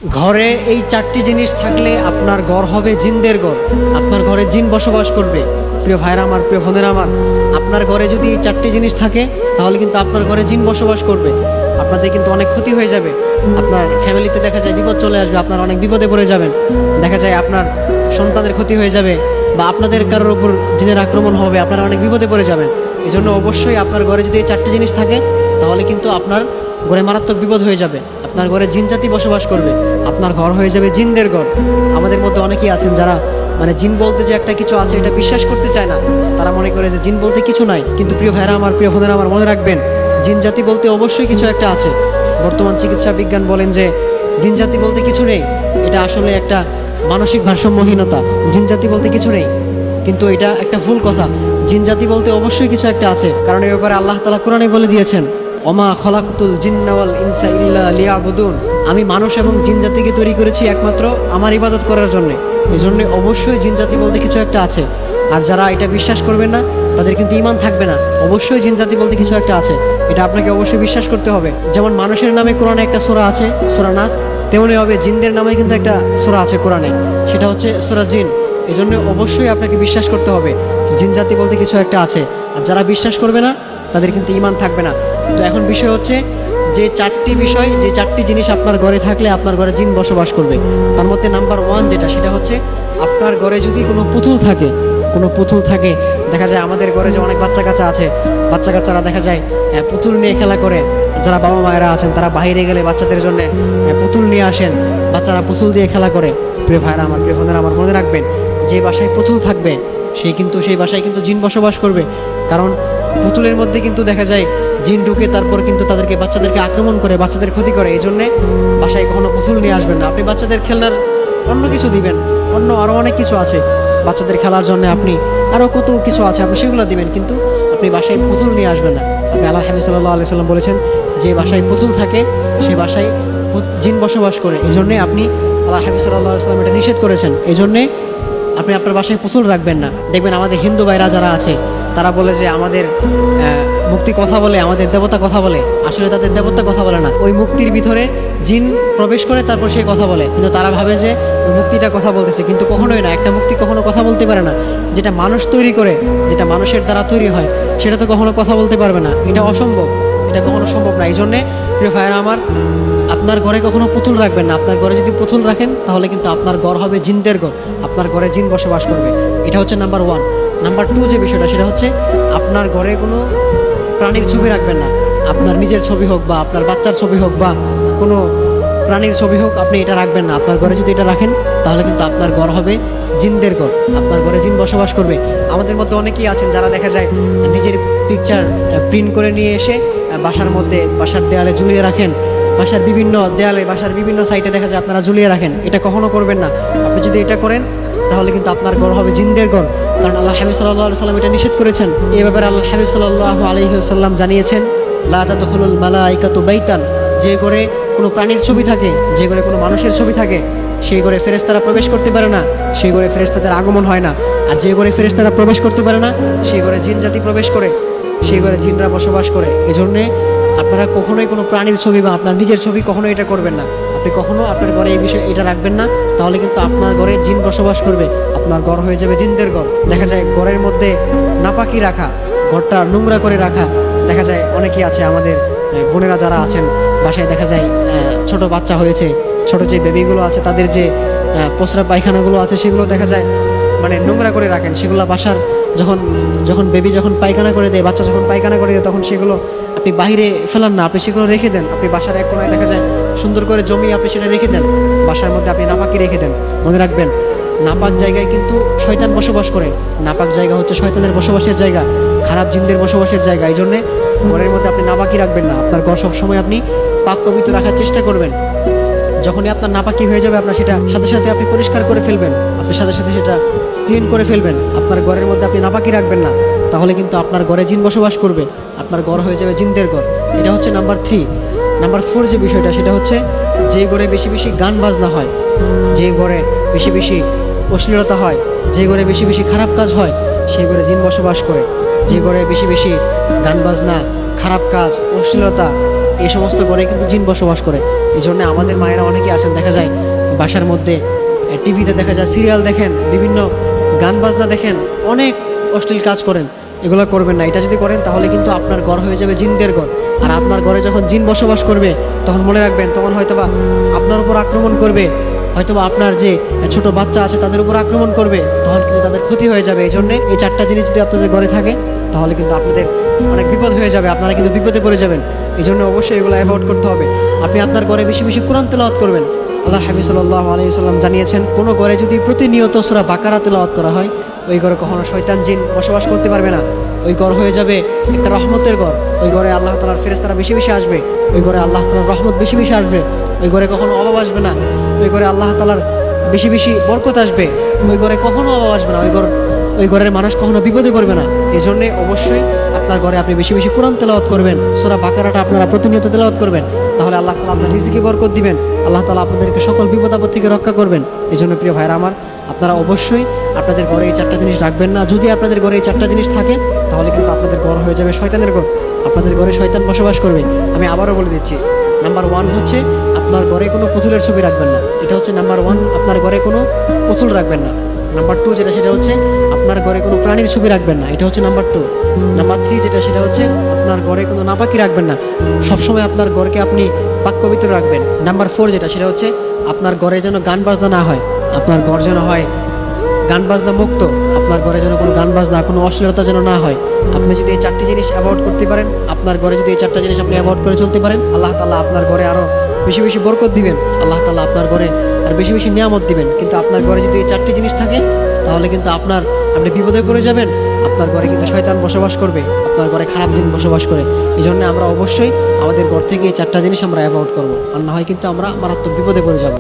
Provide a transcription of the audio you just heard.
ঘরে এই চারটি জিনিস থাকলে আপনার ঘর হবে জিনদের ঘর, আপনার ঘরে জিন বসবাস করবে। প্রিয় ভাইরা আমার, প্রিয় বোনেরা আমার, আপনার ঘরে যদি এই চারটি জিনিস থাকে তাহলে কিন্তু আপনার ঘরে জিন বসবাস করবে। আপনাদের কিন্তু অনেক ক্ষতি হয়ে যাবে, আপনার ফ্যামিলিতে দেখা যায় বিপদ চলে আসবে, আপনার অনেক বিপদে পড়ে যাবেন, দেখা যায় আপনার সন্তানের ক্ষতি হয়ে যাবে, বা আপনাদের কারোর উপর জিনের আক্রমণ হবে, আপনারা অনেক বিপদে পড়ে যাবেন। এই জন্য অবশ্যই আপনার ঘরে যদি এই চারটি জিনিস থাকে তাহলে কিন্তু আপনার ঘরে মারাত্মক বিপদ হয়ে যাবে, আপনার ঘরে জিন জাতি বসবাস করবে, আপনার ঘর হয়ে যাবে জিনদের ঘর। আমাদের মধ্যে অনেকেই আছেন যারা জিন বলতে যে একটা কিছু আছে এটা বিশ্বাস করতে চায় না, তারা মনে করে যে জিন বলতে কিছু নাই। কিন্তু প্রিয় ভাইরা আমার, প্রিয় বোনেরা আমার, মনে রাখবেন জিন জাতি বলতে অবশ্যই কিছু একটা আছে। বর্তমান চিকিৎসা বিজ্ঞান বলেন যে জিন জাতি বলতে কিছু নেই, এটা আসলে একটা মানসিক ভারসাম্যহীনতা। জিন জাতি বলতে কিছু নেই, কিন্তু এটা একটা ভুল কথা। জিন জাতি বলতে অবশ্যই কিছু একটা আছে, কারণ এর ব্যাপারে আল্লাহ তাআলা কোরআনে বলে দিয়েছেন, ওমা খলাকতুল জিন্না ওয়াল ইনসা ইল্লা লিয়াবুদুন, আমি মানুষ এবং জিন জাতিকে তৈরি করেছি একমাত্র আমার ইবাদত করার জন্য। এই জন্য অবশ্যই জিন জাতি বলতে কিছু একটা আছে। আর যারা এটা বিশ্বাস করবেন না তাদের কিন্তু ঈমান থাকবে না। অবশ্যই জিন জাতি বলতে কিছু একটা আছে, এটা আপনাকে অবশ্যই বিশ্বাস করতে হবে। যেমন মানুষের নামে কোরআনে একটা সূরা আছে, সূরা নাস, তেমনি হবে জিনদের নামে কিন্তু একটা সূরা আছে কোরআনে, সেটা হচ্ছে সূরা জিন। এই জন্য অবশ্যই আপনাকে বিশ্বাস করতে হবে জিন জাতি বলতে কিছু একটা আছে। আর যারা বিশ্বাস করবে না তাদের কিন্তু ঈমান থাকবে না। তো এখন বিষয় হচ্ছে যে চারটি বিষয়, যে চারটি জিনিস আপনার ঘরে থাকলে আপনার ঘরে জিন বসবাস করবে, তার মধ্যে নাম্বার 1 যেটা, সেটা হচ্ছে আপনার ঘরে যদি কোনো পুতুল থাকে, দেখা যায় আমাদের ঘরে যে অনেক বাচ্চা কাচ্চা আছে, বাচ্চা কাচ্চারা দেখা যায় পুতুল নিয়ে খেলা করে। যারা বাবা মায়েরা আছেন তারা বাইরে গেলে বাচ্চাদের জন্য পুতুল নিয়ে আসেন, বাচ্চারা পুতুল দিয়ে খেলা করে। প্রিয় ভাইরা আমার, প্রিয় বোনেরা আমার, মনে রাখবেন যে বাসায় পুতুল থাকবে সেই বাসায় কিন্তু জিন বসবাস করবে। কারণ পুতুলের মধ্যে কিন্তু দেখা যায় জিন ঢুকে তারপর কিন্তু বাচ্চাদেরকে আক্রমণ করে, বাচ্চাদের ক্ষতি করে। এই জন্যে বাসায় কখনো পুতুল নিয়ে আসবেন না। আপনি বাচ্চাদের খেলনার অন্য কিছু দিবেন, অন্য আরও অনেক কিছু আছে বাচ্চাদের খেলার জন্য, আপনি আরও কত কিছু আছে আপনি সেগুলো দিবেন, কিন্তু আপনি বাসায় পুতুল নিয়ে আসবেন না। আপনি আল্লাহ হাবিব সাল্লাল্লাহু আলাইহি সাল্লাম বলেছেন যে বাসায় পুতুল থাকে সে বাসায় জিন বসবাস করে। এই জন্যে আপনি আল্লাহ হাবিব সাল্লাল্লাহু আলাইহি সাল্লাম এটা নিষেধ করেছেন। এই জন্যে আপনি আপনার বাসায় পুতুল রাখবেন না। দেখবেন আমাদের হিন্দু ভাইরা যারা আছে তারা বলে যে আমাদের মুক্তি কথা বলে, আমাদের দেবতা কথা বলে। আসলে তাদের দেবতা কথা বলে না, ওই মুক্তির ভিতরে জিন প্রবেশ করে তারপর সে কথা বলে, কিন্তু তারা ভাবে যে ওই মুক্তিটা কথা বলতেছে, কিন্তু কখনোই না। একটা মুক্তি কখনো কথা বলতে পারে না। যেটা মানুষ তৈরি করে, যেটা মানুষের দ্বারা তৈরি হয়, সেটা তো কখনো কথা বলতে পারবে না। এটা অসম্ভব, এটা কখনো সম্ভব না। এই জন্যে প্রিয় ভাইয়েরা আমার, আপনার ঘরে কখনো পুতুল রাখবেন না। আপনার ঘরে যদি পুতুল রাখেন তাহলে কিন্তু আপনার ঘর হবে জিনদের ঘর, আপনার ঘরে জিন বসবাস করবে। এটা হচ্ছে নাম্বার 1। নাম্বার 2 যে বিষয়টা, সেটা হচ্ছে আপনার ঘরে কোনো প্রাণীর ছবি রাখবেন না। আপনার নিজের ছবি হোক বা আপনার বাচ্চার ছবি হোক বা কোনো প্রাণীর ছবি হোক, আপনি এটা রাখবেন না। আপনার ঘরে যদি এটা রাখেন তাহলে কিন্তু আপনার ঘর হবে জিনদের ঘর, আপনার ঘরে জিন বসবাস করবে। আমাদের মধ্যে অনেকেই আছেন যারা দেখা যায় নিজের পিকচার প্রিন্ট করে নিয়ে এসে বাসার মধ্যে, বাসার দেয়ালে ঝুলিয়ে রাখেন, বাসার বিভিন্ন দেয়ালে, বাসার বিভিন্ন সাইটে দেখা যায় আপনারা ঝুলিয়ে রাখেন। এটা কখনো করবেন না। আপনি যদি এটা করেন তাহলে কিন্তু আপনার ঘর হবে জিনদের ঘর, কারণ আল্লাহ হাবিব সাল্লাল্লাহু আলাইহি সাল্লাম এটা নিষেধ করেছেন। এই ব্যাপারে আল্লাহ হাবিব সাল্লাল্লাহু আলাইহি ওয়াসাল্লাম জানিয়েছেন, লা তাদখুলুল মালাইকাতু বাইতান, যে ঘরে কোনো প্রাণীর ছবি থাকে, যে ঘরে কোনো মানুষের ছবি থাকে, সেই ঘরে ফেরেশতারা প্রবেশ করতে পারে না, সেই ঘরে ফেরেশতাদের আগমন হয় না। আর যে ঘরে ফেরেশতারা প্রবেশ করতে পারে না সেই ঘরে জিন জাতি প্রবেশ করে, সেই ঘরে জিনরা বসবাস করে। এজন্যে আপনারা কখনোই কোনো প্রাণীর ছবি বা আপনার নিজের ছবি কখনো এটা করবেন না। আপনি কখনো আপনার ঘরে এই বিষয়ে এটা রাখবেন না, তাহলে কিন্তু আপনার ঘরে জিন বসবাস করবে, আপনার ঘর হয়ে যাবে জিনদের ঘর। দেখা যায় ঘরের মধ্যে নাপাকি রাখা, ঘরটা নোংরা করে রাখা। দেখা যায় অনেকেই আছে আমাদের বোনেরা যারা আছেন বাসায়, দেখা যায় ছোট বাচ্চা হয়েছে, ছোট যে বেবিগুলো আছে তাদের যে প্রস্রাব পায়খানাগুলো আছে সেগুলো দেখা যায় নোংরা করে রাখেন। সেগুলো বাসার যখন বেবি যখন পায়খানা করে দেয়, বাচ্চা যখন পায়খানা করে দেয়, তখন সেগুলো আপনি বাইরে ফেলান না, আপনি সেগুলো রেখে দেন। আপনি বাসার এক কোনায় দেখা যায় সুন্দর করে জমিয়ে আপনি সেটা রেখে দেন, বাসার মধ্যে আপনি নাপাকি রেখে দেন। মনে রাখবেন নাপাক জায়গায় কিন্তু শয়তান বসবাস করে। নাপাক জায়গা হচ্ছে শয়তানের বসবাসের জায়গা, খারাপ জিনদের বসবাসের জায়গা। এই জন্যে ঘরের মধ্যে আপনি নাপাকি রাখবেন না। আপনার ঘর সবসময় আপনি পাক পবিত্র রাখার চেষ্টা করবেন। যখনই আপনার নাপাকি হয়ে যাবে আপনার সেটা সাথে সাথে আপনি পরিষ্কার করে ফেলবেন, আপনি সাথে সাথে সেটা ক্লিন করে ফেলবেন। আপনার ঘরের মধ্যে আপনি নাপাকি রাখবেন না, তাহলে কিন্তু আপনার ঘরে জিন বসবাস করবে, আপনার ঘর হয়ে যাবে জিনদের ঘর। এটা হচ্ছে নাম্বার 3। নাম্বার 4 যে বিষয়টা, সেটা হচ্ছে যে ঘরে বেশি বেশি গান বাজনা হয়, যে ঘরে বেশি বেশি অশ্লীলতা হয়, যে ঘরে বেশি বেশি খারাপ কাজ হয়, সেই ঘরে জিন বসবাস করে। যে ঘরে বেশি বেশি গান বাজনা, খারাপ কাজ, অশ্লীলতা, এই সমস্ত ঘরে কিন্তু জিন বসবাস করে। এই জন্য আমাদের মায়েরা অনেকেই আছেন, দেখা যায় বাসার মধ্যে টিভিতে দেখা যায় সিরিয়াল দেখেন, বিভিন্ন গান বাজনা দেখেন, অনেক অশ্লীল কাজ করেন। এগুলো করবেন না। এটা যদি করেন তাহলে কিন্তু আপনার ঘর হয়ে যাবে জিনদের ঘর। আর আপনার ঘরে যখন জিন বসবাস করবে তখন মনে রাখবেন, তখন হয়তোবা আপনার উপর আক্রমণ করবে, হয়তোবা আপনার যে ছোট বাচ্চা আছে তাদের উপর আক্রমণ করবে, তখন কিন্তু তাদের ক্ষতি হয়ে যাবে। এই জন্যে এই 4টা জিনিস যদি আপনাদের ঘরে থাকে তাহলে কিন্তু আপনাদের অনেক বিপদ হয়ে যাবে, আপনারা কিন্তু বিপদে পড়ে যাবেন। এই জন্য অবশ্যই এগুলো অ্যাভয়েড করতে হবে। আপনি আপনার ঘরে বেশি বেশি কোরআন তেলাওয়াত করবেন। আল্লাহর হাবিব সাল্লাল্লাহু আলাইহি ওয়াসাল্লাম জানিয়েছেন, কোনো ঘরে যদি প্রতিনিয়ত সূরা বাকারা তেলাওয়াত করা হয়, ওই ঘরে কখনো শয়তান জিন বসবাস করতে পারবে না। ওই ঘর হয়ে যাবে একটা রহমতের ঘর। ওই ঘরে আল্লাহ তাআলার ফেরেশতারা বেশি বেশি আসবে, ওই ঘরে আল্লাহ তাআলার রহমত বেশি বেশি আসবে, ওই ঘরে কখনো অভাব আসবে না, ওই ঘরে আল্লাহ তাআলার বেশি বেশি বরকত আসবে, ওই ঘরে কখনো অভাব আসবে না, ওই ঘরের মানুষ কখনো বিপদে পড়বে না। এই জন্যে অবশ্যই আপনার ঘরে আপনি বেশি বেশি কোরআন তেলাওয়াত করবেন, সূরা বাকারাটা আপনারা প্রতিনিয়ত তেলাওয়াত করবেন, তাহলে আল্লাহ তাআলা আপনার রিজিকে বরকত দিবেন, আল্লাহ তাআলা আপনাদেরকে সকল বিপদ আপদ থেকে রক্ষা করবেন। এই জন্য প্রিয় ভাইরা আমার, আপনারা অবশ্যই আপনাদের ঘরে এই 4টা জিনিস রাখবেন না। যদি আপনাদের ঘরে এই 4টা জিনিস থাকে তাহলে কিন্তু আপনাদের ঘর হয়ে যাবে শয়তানের ঘর, আপনাদের ঘরে শয়তান বসবাস করবে। আমি আবারও বলে দিচ্ছি, নাম্বার 1 হচ্ছে আপনার ঘরে কোনো পুতুলের ছবি রাখবেন না। এটা হচ্ছে নাম্বার 1, আপনার ঘরে কোনো পুতুল রাখবেন না। নাম্বার 2 যেটা, সেটা হচ্ছে আপনার ঘরে কোনো প্রাণীর ছবি রাখবেন না। এটা হচ্ছে নাম্বার 2। নাম্বার 3 যেটা, সেটা হচ্ছে আপনার ঘরে কোনো নাপাকি রাখবেন না। সবসময় আপনার ঘরকে আপনি পাক পবিত্র রাখবেন। নাম্বার 4 যেটা, সেটা হচ্ছে আপনার ঘরে যেন গান বাজনা না হয়, আপনার ঘর যেন হয় গান বাজনা মুক্ত, আপনার ঘরে যেন কোনো গান বাজনা, কোনো অশ্লীলতা যেন না হয়। আপনি যদি এই 4টি জিনিস অ্যাভয়েড করতে পারেন, আপনার ঘরে যদি এই 4টা জিনিস আপনি অ্যাভয়েড করে চলতে পারেন, আল্লাহ তাআলা আপনার ঘরে আরও বেশি বেশি বরকত দিবেন, আল্লাহ তাআলা আপনার ঘরে আর বেশি বেশি নিয়ামত দিবেন। কিন্তু আপনার ঘরে যদি এই 4টি জিনিস থাকে তাহলে কিন্তু আপনি বিপদে পড়ে যাবেন। আপনার ঘরে কিন্তু শয়তান বসবাস করবে, আপনার ঘরে খারাপ জিন বসবাস করে। এই জন্য আমরা অবশ্যই আমাদের ঘর থেকে এই 4টা জিনিস আমরা অ্যাভয়েড করবো, আর না হয় কিন্তু আমরা মারাত্মক বিপদে পড়ে যাব।